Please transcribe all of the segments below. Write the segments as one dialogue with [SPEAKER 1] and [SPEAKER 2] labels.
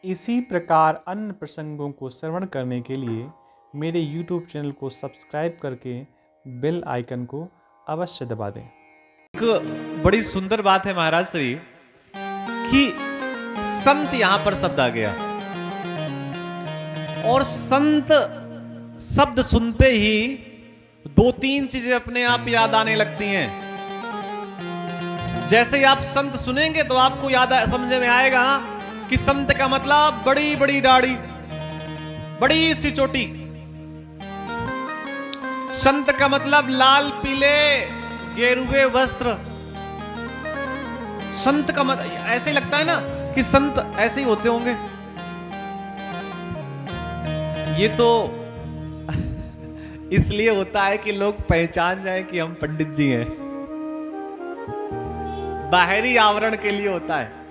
[SPEAKER 1] इसी प्रकार अन्य प्रसंगों को श्रवण करने के लिए मेरे YouTube चैनल को सब्सक्राइब करके बेल आइकन को अवश्य दबा दें।
[SPEAKER 2] एक बड़ी सुंदर बात है महाराज श्री कि संत यहां पर शब्द आ गया और संत शब्द सुनते ही दो तीन चीजें अपने आप याद आने लगती हैं। जैसे ही आप संत सुनेंगे तो आपको समझ में आएगा कि संत का मतलब बड़ी बड़ी दाढ़ी, बड़ी सी चोटी। संत का मतलब लाल पीले गेरुए वस्त्र। संत का मतलब ऐसे ही लगता है ना कि संत ऐसे ही होते होंगे। ये तो इसलिए होता है कि लोग पहचान जाए कि हम पंडित जी हैं। बाहरी आवरण के लिए होता है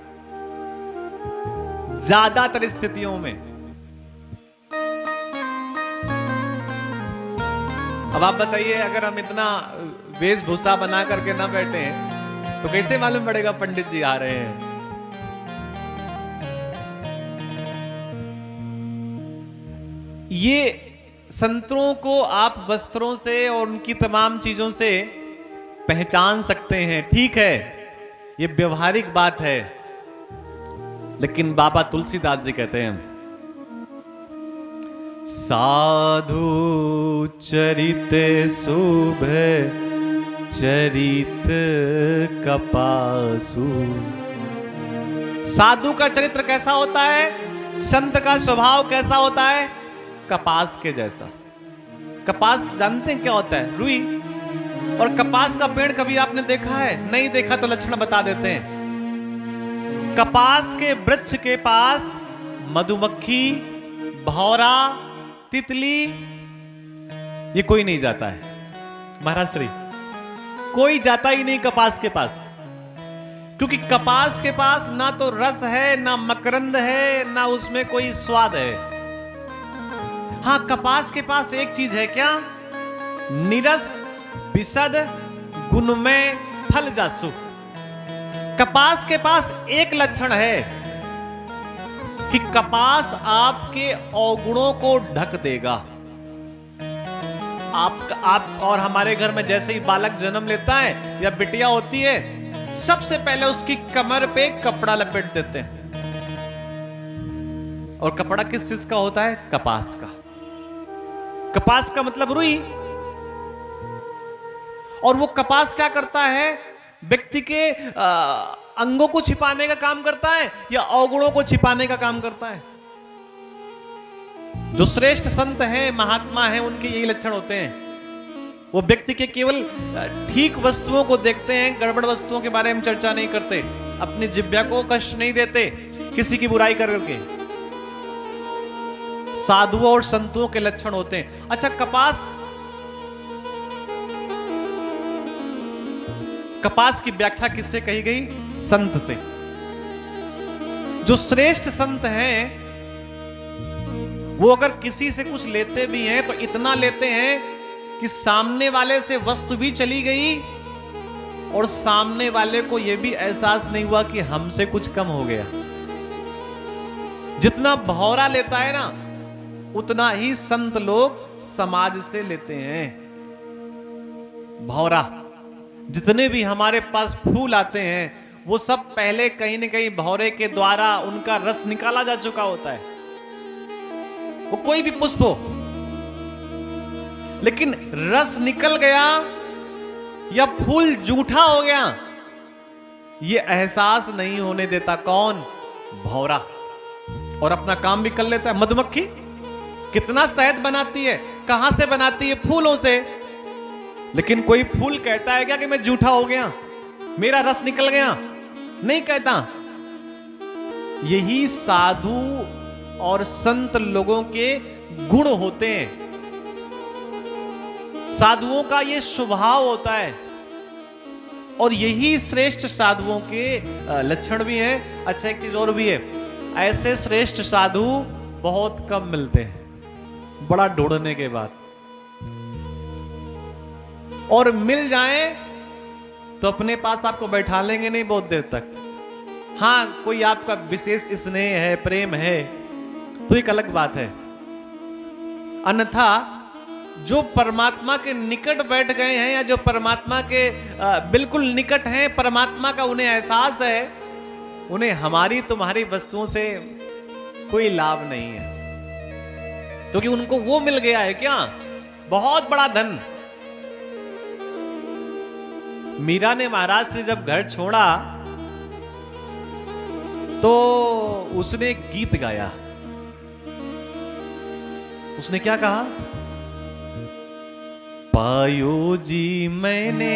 [SPEAKER 2] ज्यादातर स्थितियों में। अब आप बताइए, अगर हम इतना वेशभूषा बना करके ना बैठे हैं तो कैसे मालूम पड़ेगा पंडित जी आ रहे हैं। ये संतों को आप वस्त्रों से और उनकी तमाम चीजों से पहचान सकते हैं, ठीक है, ये व्यवहारिक बात है। लेकिन बाबा तुलसीदास जी कहते हैं, साधु चरित शुभ चरित कपासु। साधु का चरित्र कैसा होता है, संत का स्वभाव कैसा होता है, कपास के जैसा। कपास जानते हैं क्या होता है? रुई। और कपास का पेड़ कभी आपने देखा है? नहीं देखा तो लक्षण बता देते हैं। कपास के वृक्ष के पास मधुमक्खी, भौरा, तितली, ये कोई नहीं जाता है महाराज श्री। कोई जाता ही नहीं कपास के पास, क्योंकि कपास के पास ना तो रस है, ना मकरंद है, ना उसमें कोई स्वाद है। हां, कपास के पास एक चीज है, क्या? निरस विशद गुणमय फल जासु। कपास के पास एक लक्षण है कि कपास आपके अवगुणों को ढक देगा। आप और हमारे घर में जैसे ही बालक जन्म लेता है या बिटिया होती है, सबसे पहले उसकी कमर पे कपड़ा लपेट देते हैं। और कपड़ा किस चीज का होता है? कपास का। कपास का मतलब रुई। और वो कपास क्या करता है? व्यक्ति के अंगों को छिपाने का काम करता है या अवगुणों को छिपाने का काम करता है। जो श्रेष्ठ संत हैं, महात्मा हैं, उनके यही लक्षण होते हैं। वो व्यक्ति के केवल ठीक वस्तुओं को देखते हैं, गड़बड़ वस्तुओं के बारे में चर्चा नहीं करते, अपनी जिह्वा को कष्ट नहीं देते किसी की बुराई करके। साधुओं और संतों के लक्षण होते हैं। अच्छा, कपास की व्याख्या किससे कही गई? संत से। जो श्रेष्ठ संत हैं वो अगर किसी से कुछ लेते भी हैं तो इतना लेते हैं कि सामने वाले से वस्तु भी चली गई और सामने वाले को यह भी एहसास नहीं हुआ कि हमसे कुछ कम हो गया। जितना भौरा लेता है ना, उतना ही संत लोग समाज से लेते हैं। भौरा, जितने भी हमारे पास फूल आते हैं वो सब पहले कहीं न कहीं भौरे के द्वारा उनका रस निकाला जा चुका होता है। वो कोई भी पुष्प हो, लेकिन रस निकल गया या फूल जूठा हो गया, ये एहसास नहीं होने देता। कौन? भौरा। और अपना काम भी कर लेता है। मधुमक्खी कितना शहद बनाती है, कहां से बनाती है? फूलों से। लेकिन कोई फूल कहता है क्या कि मैं जूठा हो गया, मेरा रस निकल गया? नहीं कहता। यही साधु और संत लोगों के गुण होते हैं। साधुओं का ये स्वभाव होता है और यही श्रेष्ठ साधुओं के लक्षण भी हैं। अच्छा, एक चीज और भी है, ऐसे श्रेष्ठ साधु बहुत कम मिलते हैं, बड़ा ढूंढने के बाद। और मिल जाएं तो अपने पास आपको बैठा लेंगे नहीं बहुत देर तक। हाँ, कोई आपका विशेष स्नेह है, प्रेम है, तो एक अलग बात है। अन्यथा जो परमात्मा के निकट बैठ गए हैं या जो परमात्मा के बिल्कुल निकट हैं, परमात्मा का उन्हें एहसास है, उन्हें हमारी तुम्हारी वस्तुओं से कोई लाभ नहीं है, क्योंकि उनको वो मिल गया है क्या, बहुत बड़ा धन। मीरा ने महाराज से जब घर छोड़ा तो उसने एक गीत गाया। उसने क्या कहा? पायो जी मैंने